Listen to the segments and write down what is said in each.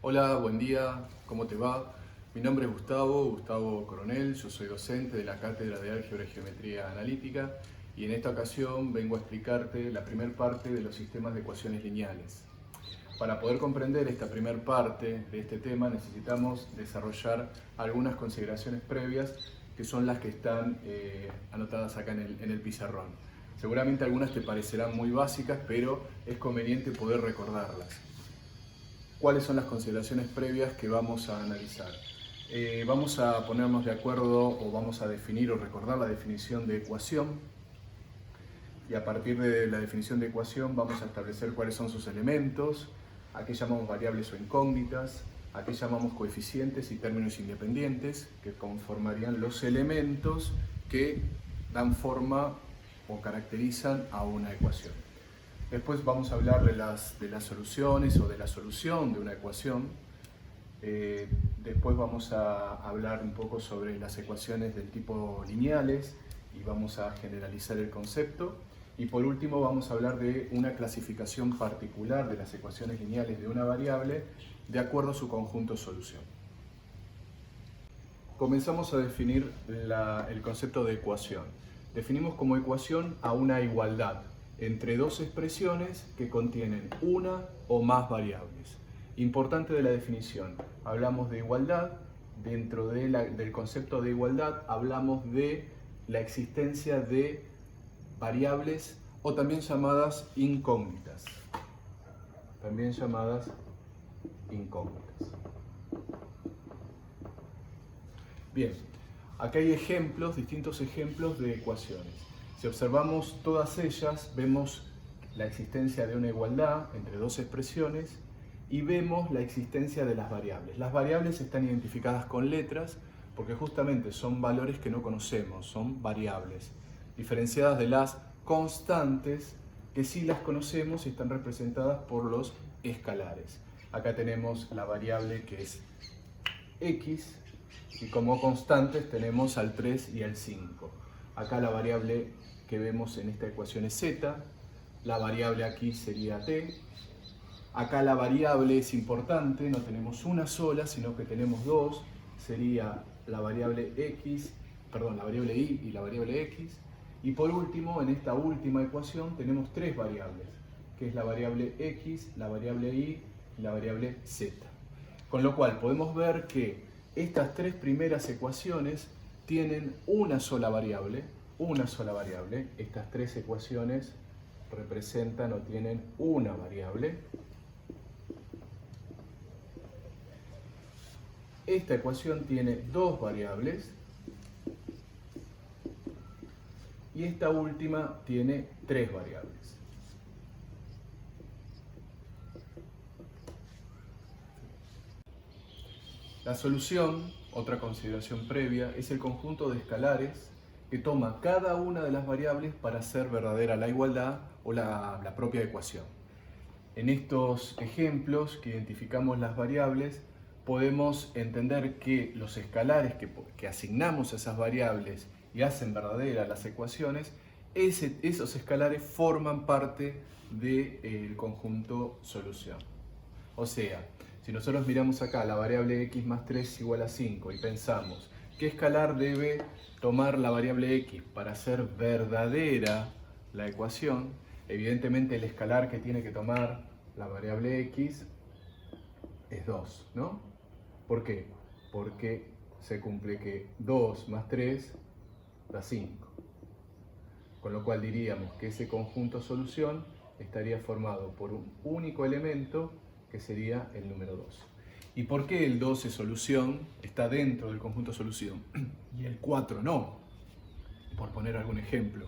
Hola, buen día, ¿cómo te va? Mi nombre es Gustavo Coronel, yo soy docente de la Cátedra de Álgebra y Geometría Analítica y en esta ocasión vengo a explicarte la primera parte de los sistemas de ecuaciones lineales. Para poder comprender esta primera parte de este tema necesitamos desarrollar algunas consideraciones previas que son las que están anotadas acá en el pizarrón. Seguramente algunas te parecerán muy básicas, pero es conveniente poder recordarlas. ¿Cuáles son las consideraciones previas que vamos a analizar? Vamos a ponernos de acuerdo o vamos a definir o recordar la definición de ecuación y a partir de la definición de ecuación vamos a establecer cuáles son sus elementos, a qué llamamos variables o incógnitas, a qué llamamos coeficientes y términos independientes que conformarían los elementos que dan forma o caracterizan a una ecuación. Después vamos a hablar de las soluciones o de la solución de una ecuación. Después vamos a hablar un poco sobre las ecuaciones del tipo lineales y vamos a generalizar el concepto. Y por último vamos a hablar de una clasificación particular de las ecuaciones lineales de una variable de acuerdo a su conjunto solución. Comenzamos a definir el concepto de ecuación. Definimos como ecuación a una igualdad entre dos expresiones que contienen una o más variables. Importante de la definición, hablamos de igualdad, dentro del concepto de igualdad hablamos de la existencia de variables o también llamadas incógnitas. También llamadas incógnitas. Bien, acá hay ejemplos, distintos ejemplos de ecuaciones. Si observamos todas ellas, vemos la existencia de una igualdad entre dos expresiones y vemos la existencia de las variables. Las variables están identificadas con letras porque justamente son valores que no conocemos, son variables, diferenciadas de las constantes que sí las conocemos y están representadas por los escalares. Acá tenemos la variable que es x, y como constantes tenemos al 3 y al 5. Acá la variable que vemos en esta ecuación es z, la variable aquí sería t. Acá la variable es importante, no tenemos una sola, sino que tenemos dos, sería la variable x, perdón, la variable y la variable x. Y por último, en esta última ecuación tenemos tres variables, que es la variable x, la variable y la variable z. Con lo cual podemos ver que estas tres primeras ecuaciones tienen una sola variable. Estas tres ecuaciones representan o tienen una variable. Esta ecuación tiene dos variables y esta última tiene tres variables. La solución, otra consideración previa, es el conjunto de escalares que toma cada una de las variables para hacer verdadera la igualdad o la propia ecuación. En estos ejemplos que identificamos las variables, podemos entender que los escalares que asignamos a esas variables y hacen verdaderas las ecuaciones, esos escalares forman parte del conjunto solución. O sea, si nosotros miramos acá la variable x más 3 es igual a 5 y pensamos, ¿qué escalar debe tomar la variable x para hacer verdadera la ecuación? Evidentemente el escalar que tiene que tomar la variable x es 2, ¿no? ¿Por qué? Porque se cumple que 2 más 3 da 5. Con lo cual diríamos que ese conjunto solución estaría formado por un único elemento que sería el número 2. ¿Y por qué el 2 es solución? Está dentro del conjunto solución y el 4 no. Por poner algún ejemplo.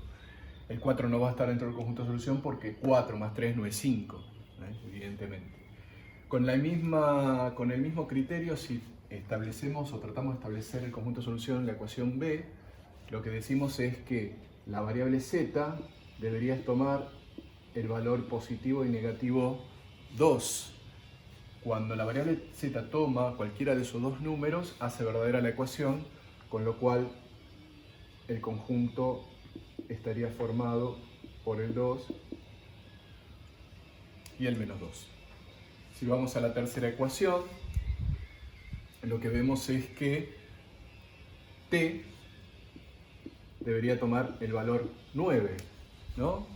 El 4 no va a estar dentro del conjunto solución porque 4 más 3 no es 5, evidentemente. Con el mismo criterio, si establecemos o tratamos de establecer el conjunto solución en la ecuación B, lo que decimos es que la variable z debería tomar el valor positivo y negativo 2. Cuando la variable z toma cualquiera de esos dos números, hace verdadera la ecuación, con lo cual el conjunto estaría formado por el 2 y el menos 2. Si vamos a la tercera ecuación, lo que vemos es que t debería tomar el valor 9, ¿no?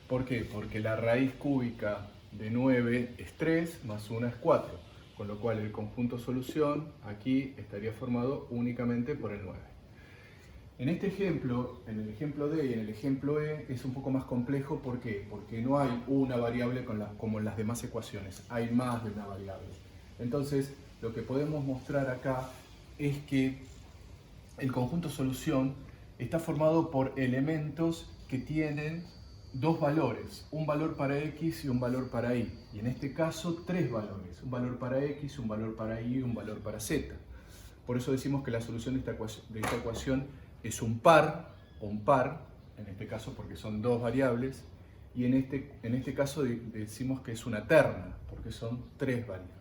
¿Por qué? Porque la raíz cúbica de 9 es 3 más 1 es 4, con lo cual el conjunto solución aquí estaría formado únicamente por el 9. En este ejemplo, en el ejemplo D y en el ejemplo E, es un poco más complejo. ¿Por qué? Porque no hay una variable como en las demás ecuaciones, hay más de una variable. Entonces, lo que podemos mostrar acá es que el conjunto solución está formado por elementos que tienen dos valores, un valor para X y un valor para Y. Y en este caso, tres valores, un valor para X, un valor para Y y un valor para Z. Por eso decimos que la solución de esta ecuación es un par, en este caso porque son dos variables, y en este caso decimos que es una terna, porque son tres variables.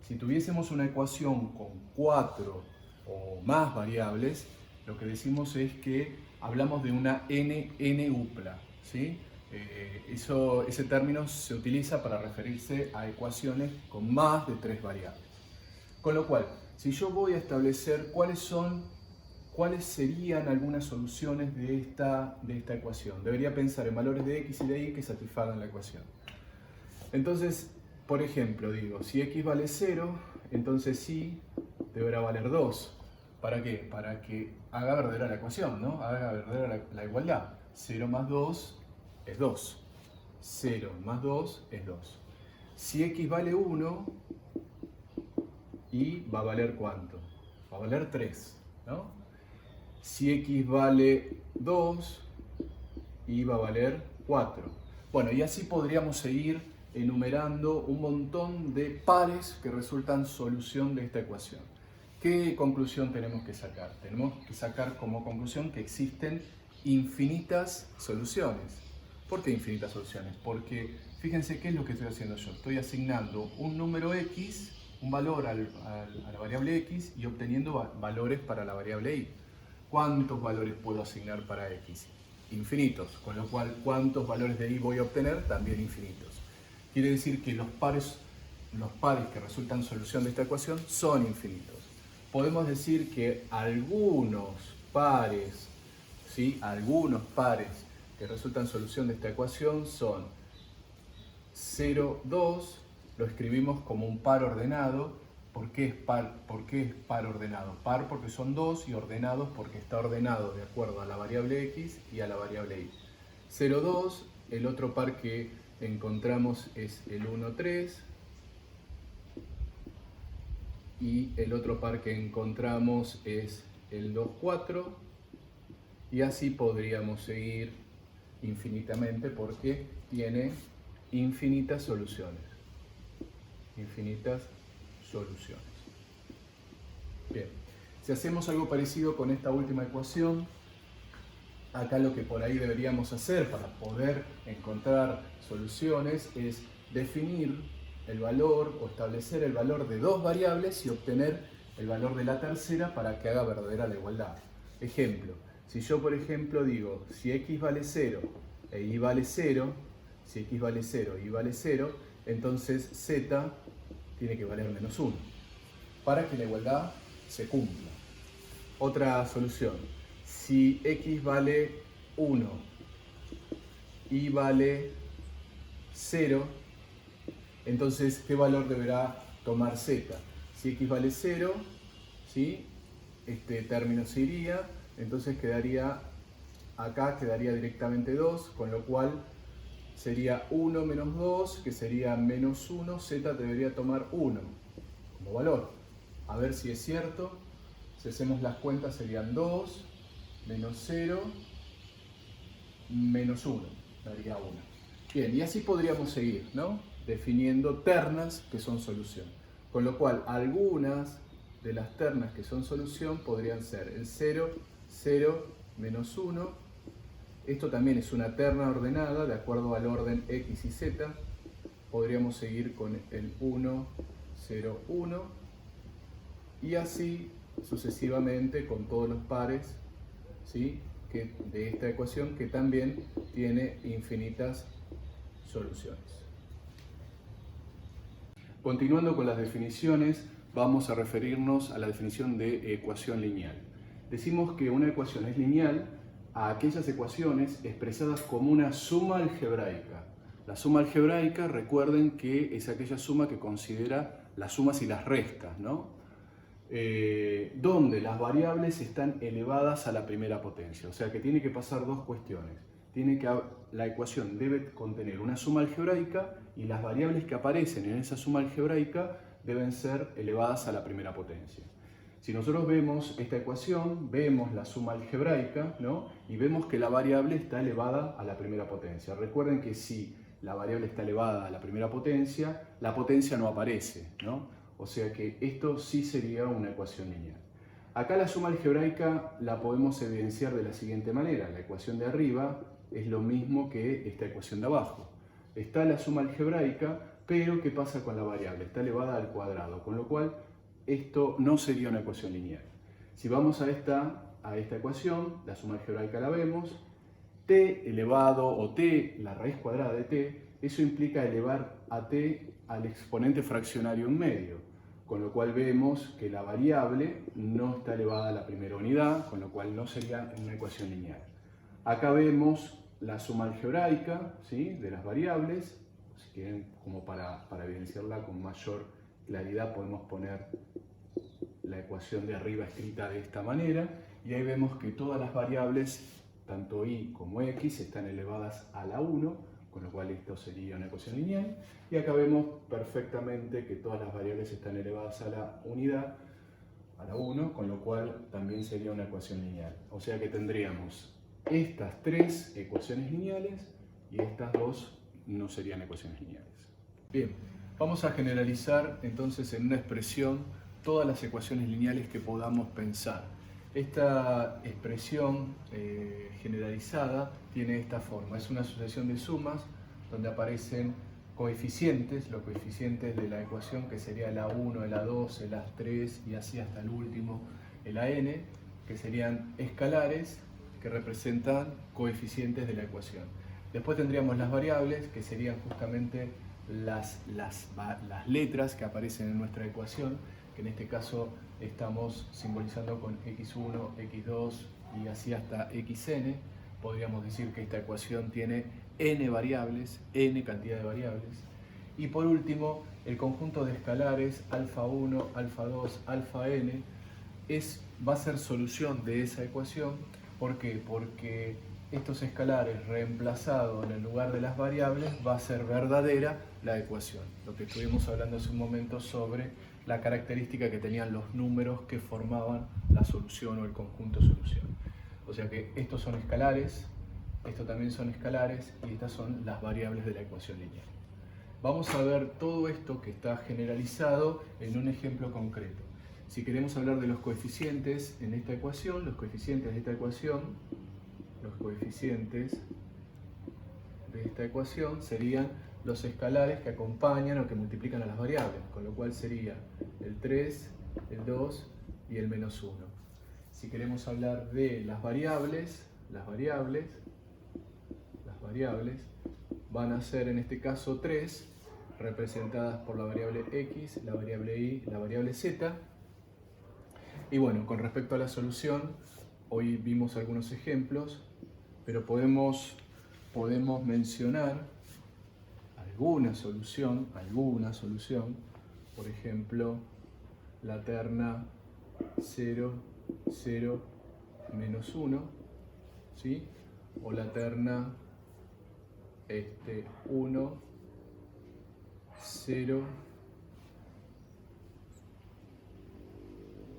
Si tuviésemos una ecuación con 4 o más variables, lo que decimos es que hablamos de una n-upla, ¿sí? Ese término se utiliza para referirse a ecuaciones con más de tres variables. Con lo cual, si yo voy a establecer cuáles serían algunas soluciones de esta ecuación, debería pensar en valores de x y de y que satisfagan la ecuación. Entonces, por ejemplo, digo, si x vale 0, entonces y deberá valer 2. ¿Para qué? Para que haga verdadera la ecuación, ¿no? Haga verdadera la igualdad. 0 más 2 es 2. 0 más 2 es 2. Si x vale 1, y va a valer ¿cuánto? Va a valer 3, ¿no? Si x vale 2, y va a valer 4. Bueno, y así podríamos seguir enumerando un montón de pares que resultan solución de esta ecuación. ¿Qué conclusión tenemos que sacar? Tenemos que sacar como conclusión que existen infinitas soluciones. ¿Por qué infinitas soluciones? Porque fíjense qué es lo que estoy haciendo yo. Estoy asignando un número x, un valor a la variable x y obteniendo valores para la variable y. ¿Cuántos valores puedo asignar para x? Infinitos, con lo cual ¿cuántos valores de y voy a obtener? También infinitos. Quiere decir que los pares que resultan solución de esta ecuación son infinitos. Podemos decir que algunos pares, ¿sí? Algunos pares que resultan solución de esta ecuación son 0, 2, lo escribimos como un par ordenado. ¿Por qué es par ordenado? Par porque son dos y ordenados porque está ordenado de acuerdo a la variable x y a la variable y. 0, 2, el otro par que encontramos es el 1, 3 y el otro par que encontramos es el 2, 4 y así podríamos seguir infinitamente porque tiene infinitas soluciones. Infinitas soluciones. Bien, si hacemos algo parecido con esta última ecuación, acá lo que por ahí deberíamos hacer para poder encontrar soluciones es definir el valor o establecer el valor de dos variables y obtener el valor de la tercera para que haga verdadera la igualdad. Ejemplo, si yo por ejemplo digo, si x vale 0 e y vale 0, si x vale 0 y y vale 0, entonces z tiene que valer menos 1, para que la igualdad se cumpla. Otra solución, si x vale 1 y vale 0, entonces ¿qué valor deberá tomar z? Si x vale 0, ¿sí? Este término se iría, entonces acá quedaría directamente 2, con lo cual sería 1 menos 2, que sería menos 1, z debería tomar 1 como valor. A ver si es cierto. Si hacemos las cuentas serían 2 menos 0 menos 1, daría 1. Bien, y así podríamos seguir, ¿no? Definiendo ternas que son solución. Con lo cual, algunas de las ternas que son solución podrían ser el 0, 0, menos 1. Esto también es una terna ordenada de acuerdo al orden x y z. Podríamos seguir con el 1, 0, 1 y así sucesivamente con todos los pares, ¿sí? De esta ecuación que también tiene infinitas soluciones. Continuando con las definiciones, vamos a referirnos a la definición de ecuación lineal. Decimos que una ecuación es lineal a aquellas ecuaciones expresadas como una suma algebraica. La suma algebraica, recuerden que es aquella suma que considera las sumas y las restas, ¿no? Donde las variables están elevadas a la primera potencia. O sea que tiene que pasar dos cuestiones. La ecuación debe contener una suma algebraica y las variables que aparecen en esa suma algebraica deben ser elevadas a la primera potencia. Si nosotros vemos esta ecuación, vemos la suma algebraica, ¿no? Y vemos que la variable está elevada a la primera potencia. Recuerden que si la variable está elevada a la primera potencia, la potencia no aparece, ¿no? O sea que esto sí sería una ecuación lineal. Acá la suma algebraica la podemos evidenciar de la siguiente manera. La ecuación de arriba es lo mismo que esta ecuación de abajo. Está la suma algebraica, pero ¿qué pasa con la variable? Está elevada al cuadrado, con lo cual esto no sería una ecuación lineal. Si vamos a esta ecuación, la suma algebraica la vemos, t elevado o t, la raíz cuadrada de t, eso implica elevar a t al exponente fraccionario en medio, con lo cual vemos que la variable no está elevada a la primera unidad, con lo cual no sería una ecuación lineal. Acá vemos la suma algebraica, ¿sí?, de las variables. Si quieren, como para evidenciarla con mayor claridad, podemos poner la ecuación de arriba escrita de esta manera, y ahí vemos que todas las variables, tanto y como x, están elevadas a la 1, con lo cual esto sería una ecuación lineal. Y acá vemos perfectamente que todas las variables están elevadas a la unidad, a la 1, con lo cual también sería una ecuación lineal. O sea que tendríamos estas tres ecuaciones lineales y estas dos no serían ecuaciones lineales. Bien, vamos a generalizar entonces en una expresión todas las ecuaciones lineales que podamos pensar. Esta expresión generalizada tiene esta forma. Es una sucesión de sumas donde aparecen coeficientes, los coeficientes de la ecuación, que sería el A1, el A2, el A3 y así hasta el último, el AN, que serían escalares que representan coeficientes de la ecuación. Después tendríamos las variables, que serían justamente las letras que aparecen en nuestra ecuación, que en este caso estamos simbolizando con x1, x2 y así hasta xn. Podríamos decir que esta ecuación tiene n variables, n cantidad de variables. Y por último, el conjunto de escalares alfa 1, alfa 2, alfa n va a ser solución de esa ecuación. ¿Por qué? Porque estos escalares reemplazados en el lugar de las variables va a ser verdadera la ecuación. Lo que estuvimos hablando hace un momento sobre la característica que tenían los números que formaban la solución o el conjunto solución. O sea que estos son escalares, estos también son escalares y estas son las variables de la ecuación lineal. Vamos a ver todo esto que está generalizado en un ejemplo concreto. Si queremos hablar de los coeficientes en esta ecuación, los coeficientes de esta ecuación serían los escalares que acompañan o que multiplican a las variables, con lo cual sería el 3, el 2 y el menos 1. Si queremos hablar de las variables van a ser en este caso 3, representadas por la variable x, la variable y, la variable z. Y bueno, con respecto a la solución, hoy vimos algunos ejemplos, pero podemos mencionar alguna solución, por ejemplo, la terna 0, 0, menos 1, ¿sí? O la terna 1, 0,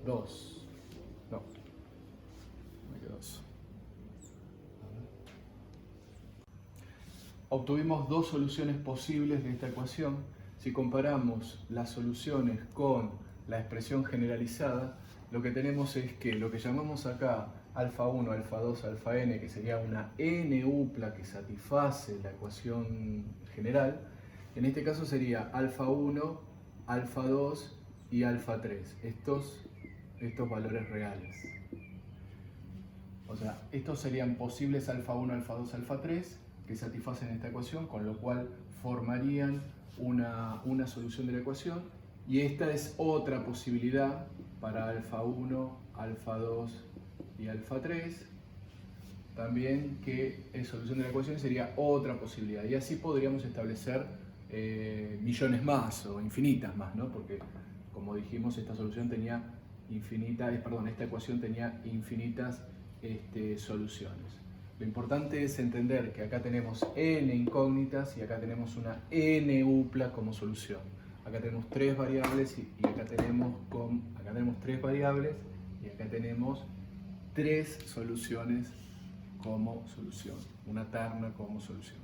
2. No, me quedó 2. Obtuvimos dos soluciones posibles de esta ecuación. Si comparamos las soluciones con la expresión generalizada, lo que tenemos es que lo que llamamos acá alfa 1, alfa 2, alfa n, que sería una n-upla que satisface la ecuación general, en este caso sería alfa 1, alfa 2 y alfa 3. Estos valores reales. O sea, estos serían posibles alfa 1, alfa 2, alfa 3 que satisfacen esta ecuación, con lo cual formarían una solución de la ecuación, y esta es otra posibilidad para alfa 1, alfa 2 y alfa 3. También que es solución de la ecuación sería otra posibilidad, y así podríamos establecer millones más o infinitas más, ¿no? Porque como dijimos, esta solución tenía esta ecuación tenía infinitas soluciones. Lo importante es entender que acá tenemos n incógnitas y acá tenemos una n upla como solución. Acá tenemos tres variables y acá tenemos tres variables y acá tenemos tres soluciones como solución, una terna como solución.